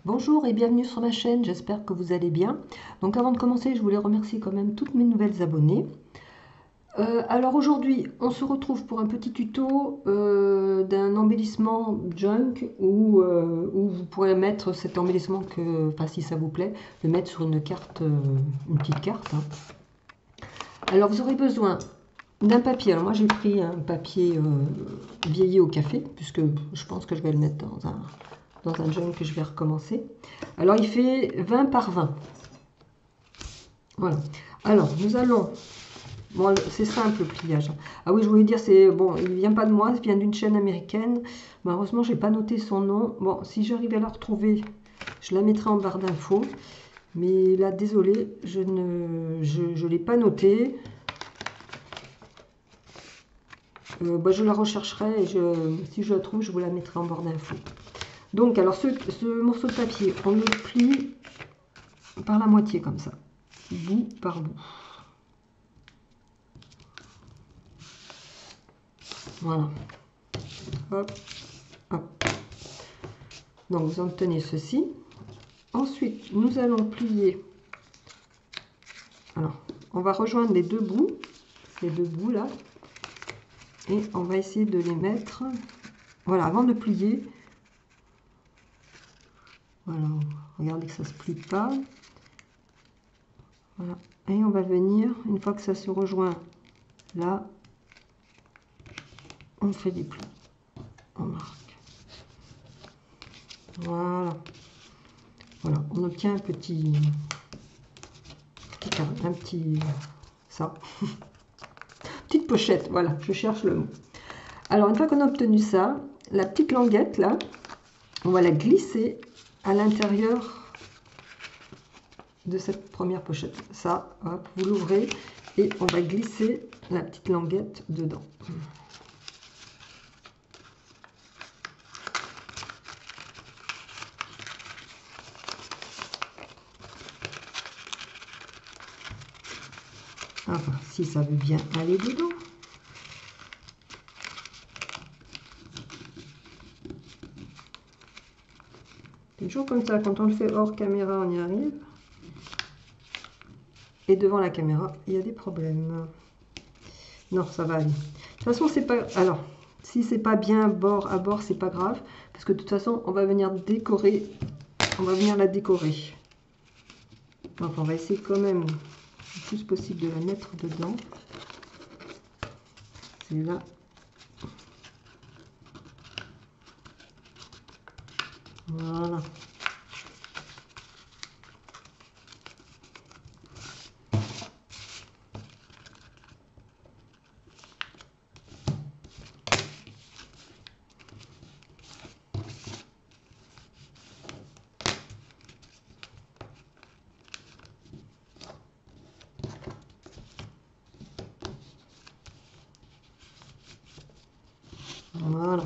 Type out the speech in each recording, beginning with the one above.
Bonjour et bienvenue sur ma chaîne, j'espère que vous allez bien. Donc avant de commencer, je voulais remercier quand même toutes mes nouvelles abonnées. Alors aujourd'hui, on se retrouve pour un petit tuto d'un embellissement junk où vous pourrez mettre cet embellissement, enfin si ça vous plaît, le mettre sur une carte, une petite carte, hein. Alors vous aurez besoin d'un papier. Alors moi j'ai pris un papier vieilli au café, puisque je pense que je vais le mettre dans un junk que je vais recommencer. Alors il fait 20 par 20. Voilà. Alors nous allons... Bon, c'est simple le pliage. Ah oui, je voulais dire, c'est bon, il vient pas de moi, il vient d'une chaîne américaine. Malheureusement, j'ai pas noté son nom. Bon, si j'arrive à la retrouver, je la mettrai en barre d'infos. Mais là, désolé, je l'ai pas noté. Je la rechercherai et si je la trouve, je vous la mettrai en barre d'infos. Donc, alors ce morceau de papier, on le plie par la moitié comme ça, bout par bout. Voilà. Hop, hop. Donc vous obtenez ceci. Ensuite, nous allons plier. Alors, on va rejoindre les deux bouts là, et on va essayer de les mettre. Voilà, avant de plier. Voilà, regardez que ça se plie pas. Voilà, et on va venir, une fois que ça se rejoint là, on fait des plis. On marque. Voilà. Voilà, on obtient un petit, ça, petite pochette, voilà, je cherche le mot. Alors, une fois qu'on a obtenu ça, la petite languette là, on va la glisser à l'intérieur de cette première pochette. Ça, hop, vous l'ouvrez et on va glisser la petite languette dedans. Enfin, si ça veut bien aller dedans. C'est toujours comme ça, quand on le fait hors caméra, on y arrive. Et devant la caméra, il y a des problèmes. Non, ça va aller. De toute façon, c'est pas... Alors, si c'est pas bien bord à bord, c'est pas grave. Parce que de toute façon, on va venir décorer. On va venir la décorer. Donc, on va essayer quand même le plus possible de la mettre dedans. C'est là. Voilà. Voilà.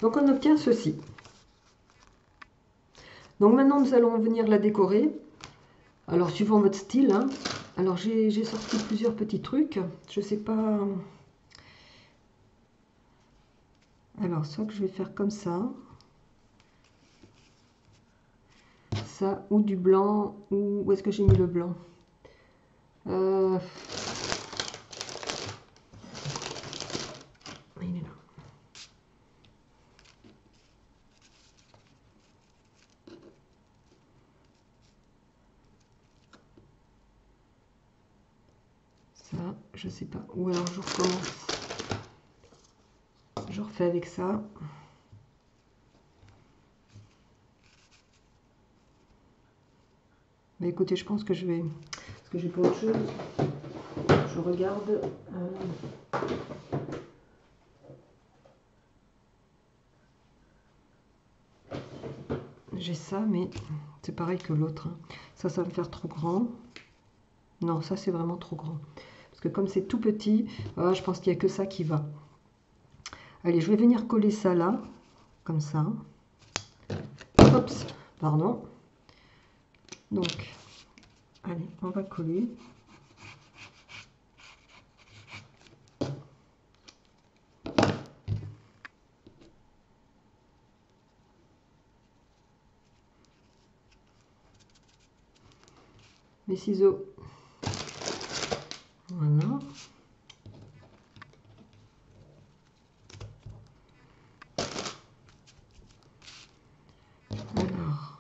Donc on obtient ceci. Donc maintenant nous allons venir la décorer. Alors suivant votre style, hein. Alors j'ai sorti plusieurs petits trucs. Je sais pas. Alors soit que je vais faire comme ça. Ça ou du blanc. Ou où est-ce que j'ai mis le blanc? Il est là. Ça, je sais pas. Ou alors je recommence. Je refais avec ça. Mais écoutez, je pense que je vais... Parce que j'ai pas autre chose. Je regarde. J'ai ça, mais c'est pareil que l'autre, hein. Ça va me faire trop grand. Non, ça c'est vraiment trop grand. Parce que comme c'est tout petit, je pense qu'il n'y a que ça qui va. Allez, je vais venir coller ça là, comme ça. Oups, pardon. Donc, allez, on va coller. mes ciseaux. Voilà. Alors.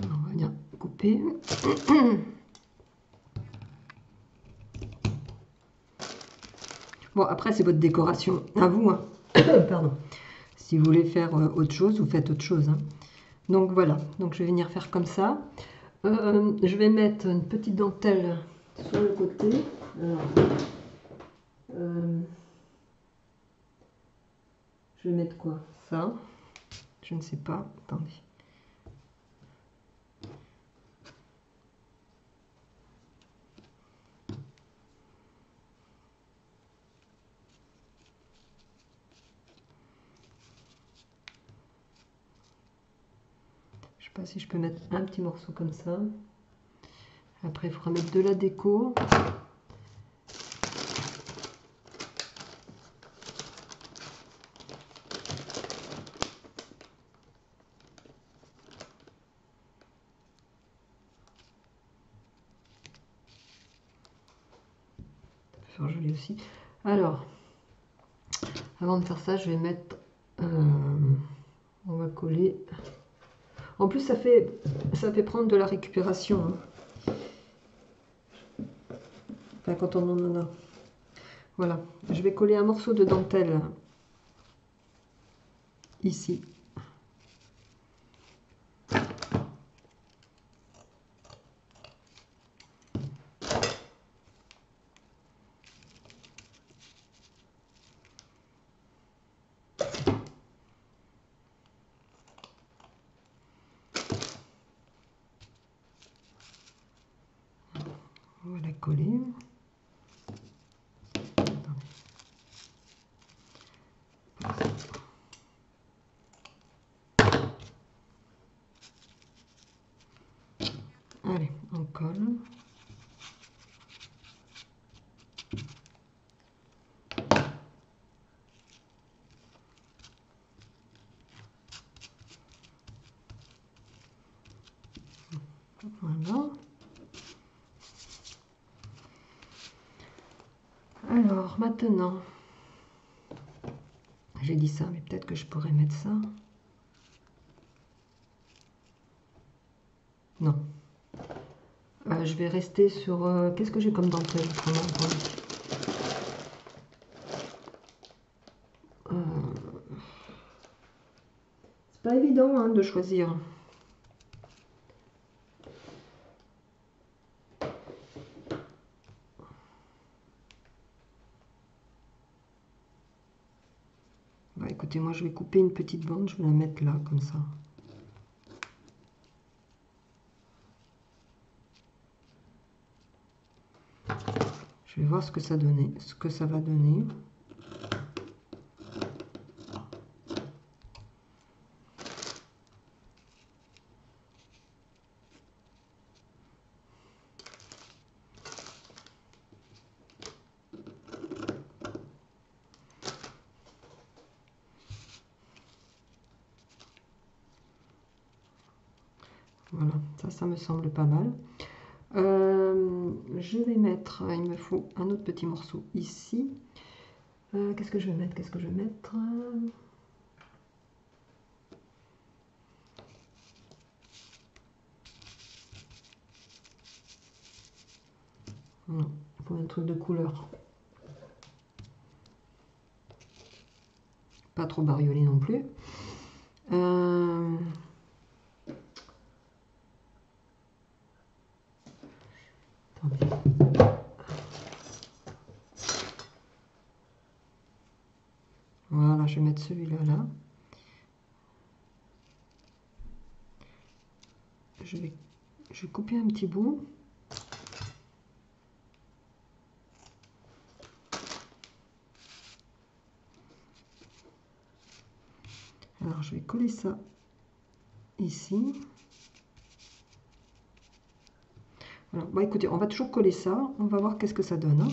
On va bien couper. Bon, après, c'est votre décoration à vous, hein. Pardon. Si vous voulez faire autre chose, vous faites autre chose, hein. Donc voilà, donc je vais venir faire comme ça. Je vais mettre une petite dentelle sur le côté. Alors, je vais mettre quoi? Ça? Je ne sais pas. Attendez. Je sais pas si je peux mettre un petit morceau comme ça. Après, il faudra mettre de la déco. Ça peut faire joli aussi. Alors, avant de faire ça, je vais mettre... on va coller... En plus, ça fait prendre de la récupération, hein. Enfin, quand on en a. Voilà. Je vais coller un morceau de dentelle ici. On va la coller. Allez, on colle. Voilà. Alors, maintenant, j'ai dit ça, mais peut-être que je pourrais mettre ça. Non. Je vais rester sur... qu'est-ce que j'ai comme dentelle? C'est pas évident, hein, de choisir. Bah, écoutez, moi je vais couper une petite bande, je vais la mettre là, comme ça. Je vais voir ce que ça donnait, ce que ça va donner. Voilà, ça me semble pas mal. Je vais mettre, il me faut un autre petit morceau ici. Qu'est-ce que je vais mettre? Qu'est-ce que je vais mettre? Non, il faut un truc de couleur. Pas trop bariolé non plus. Attendez. Voilà, je vais mettre celui-là là. Je vais couper un petit bout. Alors je vais coller ça ici. Voilà. Bon, écoutez, on va toujours coller ça. On va voir qu'est-ce que ça donne, hein.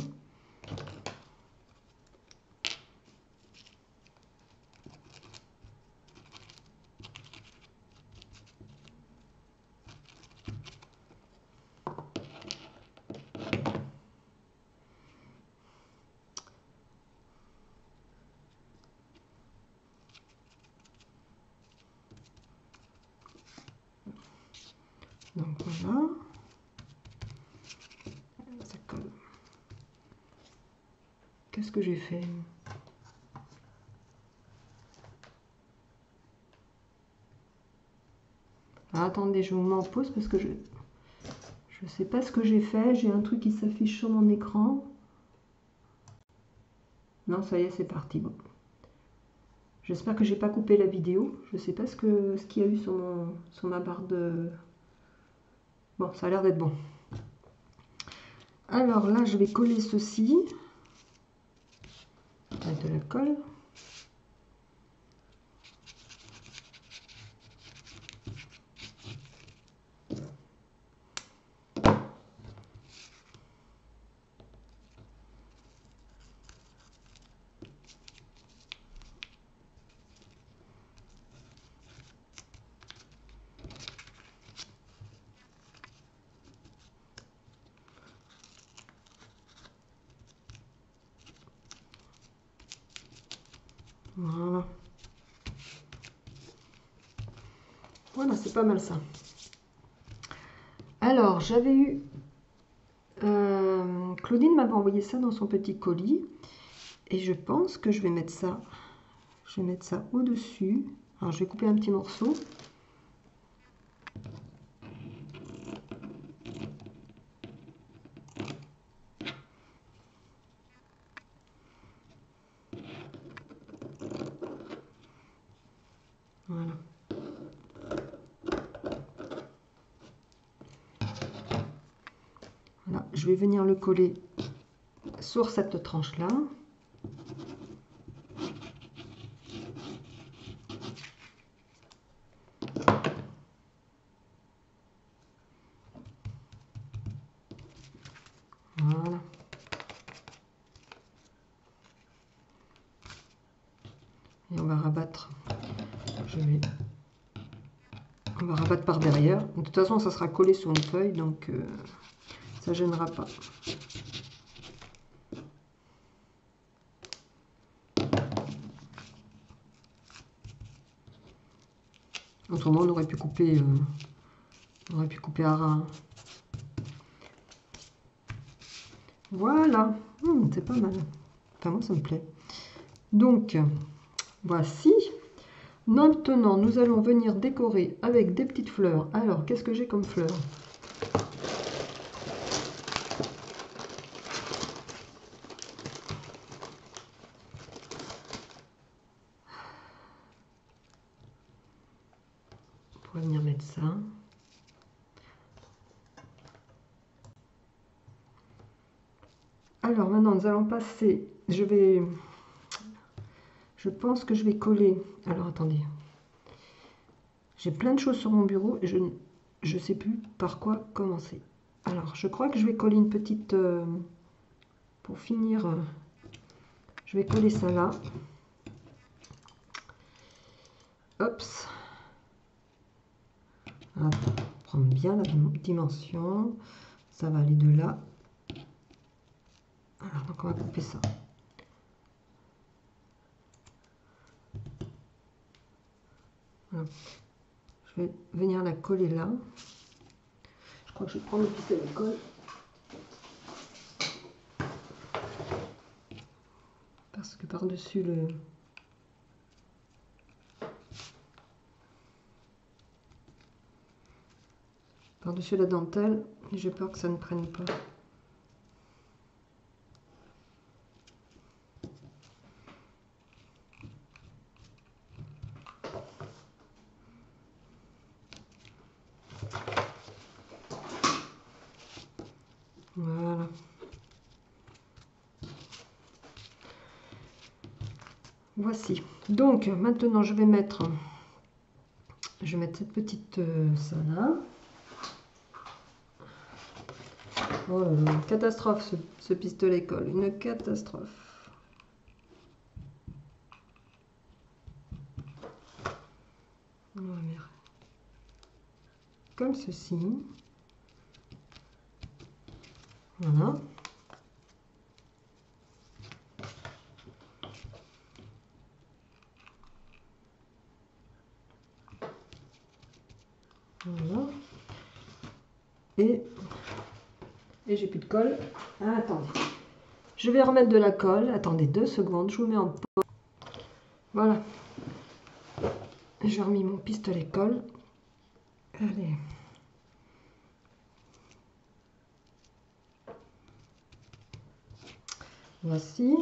Donc voilà. Ça colle. Qu'est-ce que j'ai fait? Ah, attendez, je vous mets en pause parce que je sais pas ce que j'ai fait. J'ai un truc qui s'affiche sur mon écran. Non, ça y est, c'est parti. Bon. J'espère que j'ai pas coupé la vidéo. Je sais pas ce qu'il y a eu sur ma barre de... Bon, ça a l'air d'être bon. Alors là, je vais coller ceci avec de la colle. Voilà. Voilà, c'est pas mal ça. Alors, j'avais eu... Claudine m'avait envoyé ça dans son petit colis. Et je pense que je vais mettre ça. Je vais mettre ça au-dessus. Alors, je vais couper un petit morceau. Voilà. Voilà. Je vais venir le coller sur cette tranche-là. Voilà. Et on va rabattre. On va rabattre par derrière. De toute façon, ça sera collé sur une feuille, donc ça ne gênera pas. Autrement, on aurait pu couper à ras. Voilà, c'est pas mal. Enfin, moi, ça me plaît. Donc, voici. Maintenant, nous allons venir décorer avec des petites fleurs. Alors, qu'est-ce que j'ai comme fleurs? On pourrait venir mettre ça. Alors, maintenant, nous allons passer... Je pense que je vais coller... Alors, attendez. J'ai plein de choses sur mon bureau et je ne sais plus par quoi commencer. Alors, je crois que je vais coller une petite... pour finir, je vais coller ça là. Hop. Prendre bien la dimension. Ça va aller de là. Alors, donc on va couper ça. Voilà. Je vais venir la coller là. Je crois que je vais prendre le pistolet de colle. Parce que par-dessus le... Par-dessus la dentelle, j'ai peur que ça ne prenne pas. Voilà. Voici. Donc maintenant je vais mettre cette petite ça là. Oh là là, catastrophe ce pistolet colle, une catastrophe. On va mettre comme ceci. Voilà. Voilà. Et j'ai plus de colle. Ah, attendez. Je vais remettre de la colle. Attendez 2 secondes. Je vous mets en pause. Voilà. J'ai remis mon pistolet colle. Allez. Voici.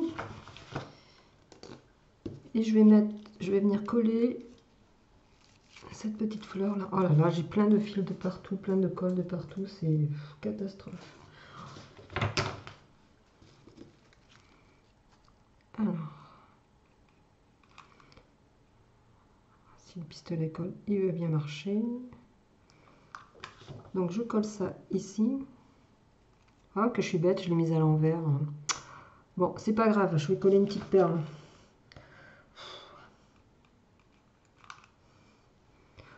Et je vais venir coller cette petite fleur là. Oh là là, j'ai plein de fils de partout, plein de colle de partout. C'est catastrophe. Alors, si le pistolet colle, il veut bien marcher. Donc je colle ça ici. Ah, que je suis bête, je l'ai mise à l'envers. Bon, c'est pas grave, je vais coller une petite perle.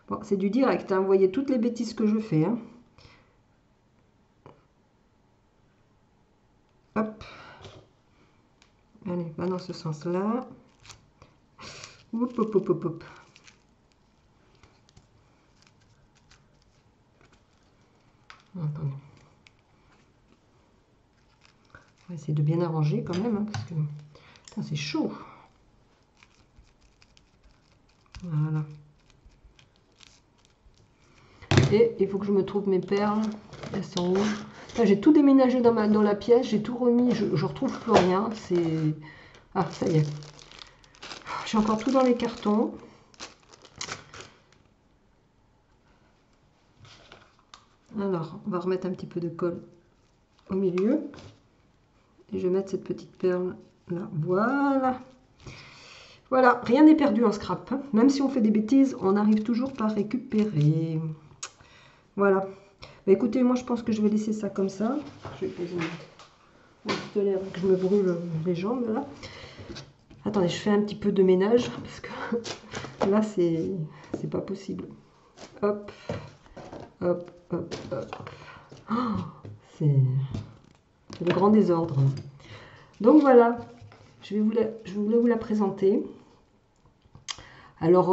Bon, c'est du direct, hein. Vous voyez toutes les bêtises que je fais. Hein. Hop. Allez, va dans ce sens-là. Hop, hop, hop, hop, hop. Attendez. On va essayer de bien arranger quand même, hein, parce que c'est chaud. Voilà. Et il faut que je me trouve mes perles. Elles sont où? Là, j'ai tout déménagé dans la pièce, j'ai tout remis, je retrouve plus rien. C'est... Ah, ça y est. J'ai encore tout dans les cartons. Alors, on va remettre un petit peu de colle au milieu. Et je vais mettre cette petite perle là. Voilà. Voilà, rien n'est perdu en scrap. Hein. Même si on fait des bêtises, on arrive toujours par récupérer. Voilà. Bah, écoutez, moi je pense que je vais laisser ça comme ça. Je vais poser mon pistolet avant que je me brûle les jambes là. Attendez, je fais un petit peu de ménage parce que là c'est pas possible. Hop, hop, hop, hop. Oh, c'est le grand désordre. Donc voilà, je voulais vous la présenter. Alors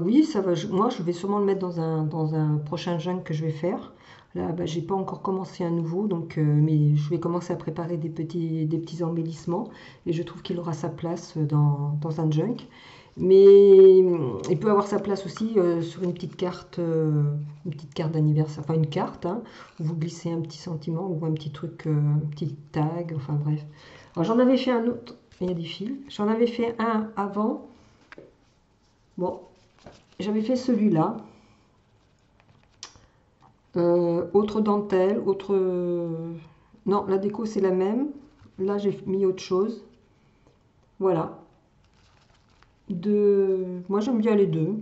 oui, ça va. Moi, je vais sûrement le mettre dans un prochain junk que je vais faire. Là, bah, j'ai pas encore commencé un nouveau, donc mais je vais commencer à préparer des petits embellissements et je trouve qu'il aura sa place dans un junk. Mais il peut avoir sa place aussi sur une petite carte d'anniversaire, enfin une carte, hein, où vous glissez un petit sentiment ou un petit truc, un petit tag, enfin bref. Alors j'en avais fait un autre, il y a des fils. J'en avais fait un avant. Bon, j'avais fait celui-là. Autre dentelle, autre... Non, la déco c'est la même. Là j'ai mis autre chose. Voilà. Moi j'aime bien les deux.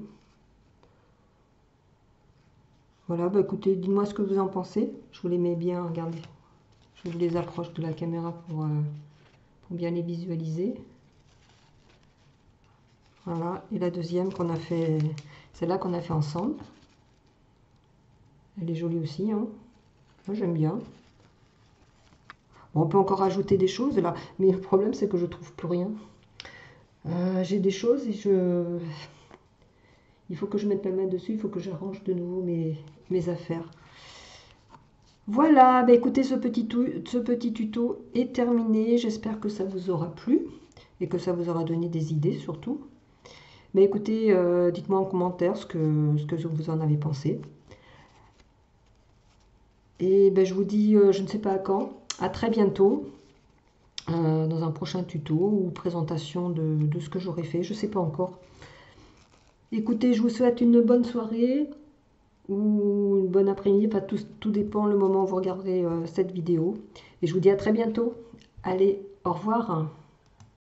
Voilà, bah écoutez, dites-moi ce que vous en pensez. Je vous les mets bien, regardez. Je vous les approche de la caméra pour bien les visualiser. Voilà, et la deuxième qu'on a fait, celle-là qu'on a fait ensemble. Elle est jolie aussi, hein. Moi j'aime bien. Bon, on peut encore ajouter des choses là, mais le problème c'est que je trouve plus rien. J'ai des choses et il faut que je mette la main dessus, il faut que j'arrange de nouveau mes affaires. Voilà, bah écoutez, ce petit tuto est terminé. J'espère que ça vous aura plu et que ça vous aura donné des idées surtout. Mais écoutez, dites-moi en commentaire ce que vous en avez pensé. Et ben, je vous dis, je ne sais pas à quand, à très bientôt, dans un prochain tuto ou présentation de ce que j'aurai fait, je ne sais pas encore. Écoutez, je vous souhaite une bonne soirée ou une bonne après-midi, enfin, tout dépend le moment où vous regarderez cette vidéo. Et je vous dis à très bientôt. Allez, au revoir.